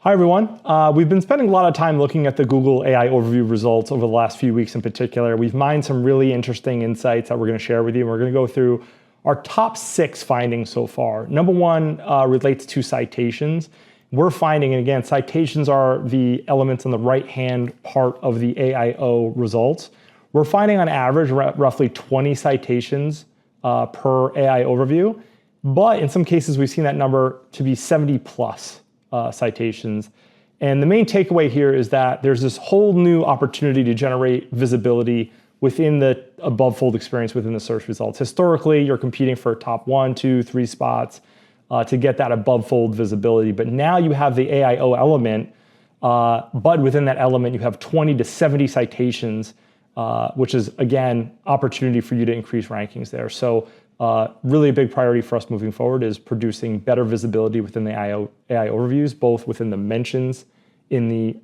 Hi, everyone. We've been spending a lot of time looking at the Google AI Overview results over the last few weeks in particular. We've mined some really interesting insights that we're going to share with you. We're going to go through our top 6 findings so far. Number one relates to citations. We're finding, and again, citations are the elements on the right-hand part of the AIO results. We're finding on average roughly 20 citations per AI Overview, but in some cases we've seen that number to be 70 plus. Citations. And the main takeaway here is that there's this whole new opportunity to generate visibility within the above fold experience within the search results. Historically, you're competing for top 1, 2, 3 spots to get that above fold visibility. But now you have the AIO element, but within that element, you have 20 to 70 citations, which is, again, opportunity for you to increase rankings there. So really a big priority for us moving forward is producing better visibility within the AI overviews, both within the mentions in the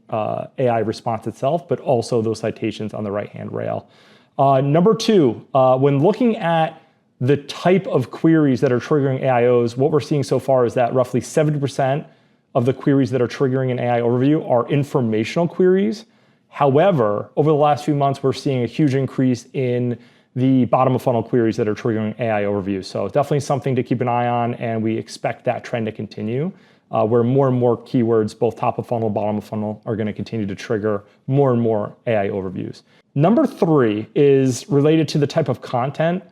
AI response itself, but also those citations on the right-hand rail. Number two, when looking at the type of queries that are triggering AIOs, what we're seeing so far is that roughly 70% of the queries that are triggering an AI overview are informational queries. However, over the last few months, we're seeing a huge increase in the bottom of funnel queries that are triggering AI overviews. So definitely something to keep an eye on, and we expect that trend to continue, where more and more keywords, both top of funnel, bottom of funnel, are going to continue to trigger more and more AI overviews. Number 3 is related to the type of content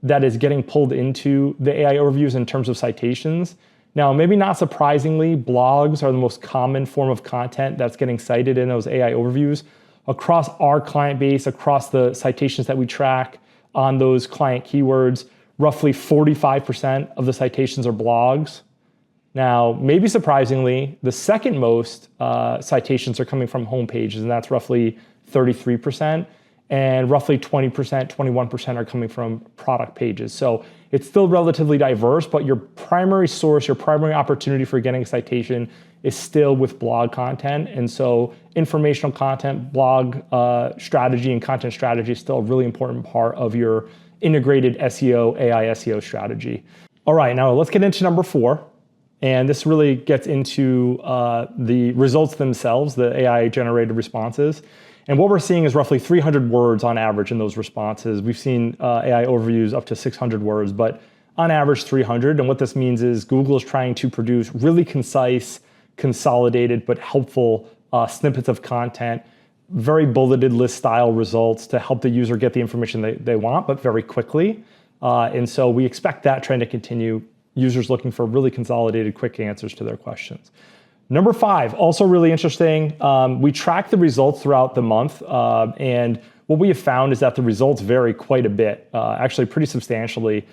that is getting pulled into the AI overviews in terms of citations. Now, maybe not surprisingly, blogs are the most common form of content that's getting cited in those AI overviews. Across our client base, across the citations that we track on those client keywords, roughly 45% of the citations are blogs. Now, maybe surprisingly, the second most citations are coming from homepages, and that's roughly 33%. And roughly 20%, 21% are coming from product pages. So it's still relatively diverse, but your primary source, your primary opportunity for getting a citation is still with blog content. And so informational content, blog strategy, and content strategy is still a really important part of your integrated SEO, AI SEO strategy. All right, now let's get into number 4. And this really gets into the results themselves, the AI generated responses. And what we're seeing is roughly 300 words on average in those responses. We've seen AI overviews up to 600 words, but on average 300. And what this means is Google is trying to produce really concise, consolidated, but helpful snippets of content, very bulleted list style results to help the user get the information they want, but very quickly. And so we expect that trend to continue, users looking for really consolidated, quick answers to their questions. Number 5, also really interesting. We track the results throughout the month, and what we have found is that the results vary quite a bit, actually pretty substantially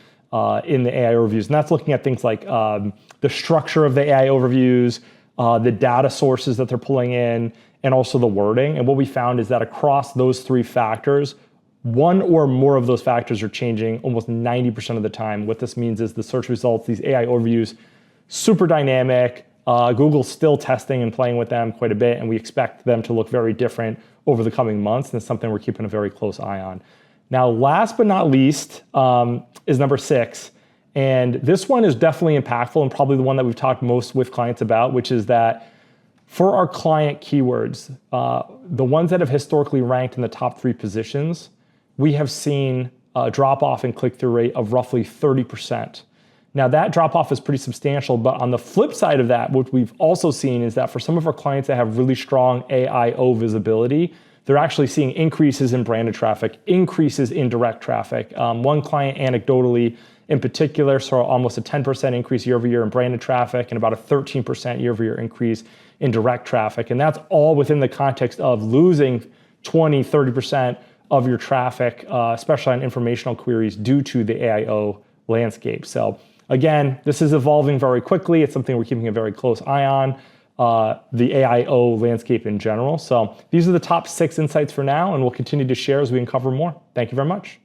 in the AI overviews. And that's looking at things like the structure of the AI overviews, the data sources that they're pulling in, and also the wording. And what we found is that across those 3 factors, one or more of those factors are changing almost 90% of the time. What this means is the search results, these AI overviews, super dynamic. Google's still testing and playing with them quite a bit, and we expect them to look very different over the coming months, and it's something we're keeping a very close eye on. Now, last but not least is number 6, and this one is definitely impactful and probably the one that we've talked most with clients about, which is that for our client keywords, the ones that have historically ranked in the top 3 positions, we have seen a drop-off in click-through rate of roughly 30%. Now, that drop-off is pretty substantial, but on the flip side of that, what we've also seen is that for some of our clients that have really strong AIO visibility, they're actually seeing increases in branded traffic, increases in direct traffic. One client anecdotally in particular saw almost a 10% increase year over year in branded traffic and about a 13% year over year increase in direct traffic. And that's all within the context of losing 20, 30% of your traffic, especially on informational queries due to the AIO landscape. So again, this is evolving very quickly. It's something we're keeping a very close eye on, the AIO landscape in general. So these are the top 6 insights for now, and we'll continue to share as we uncover more. Thank you very much.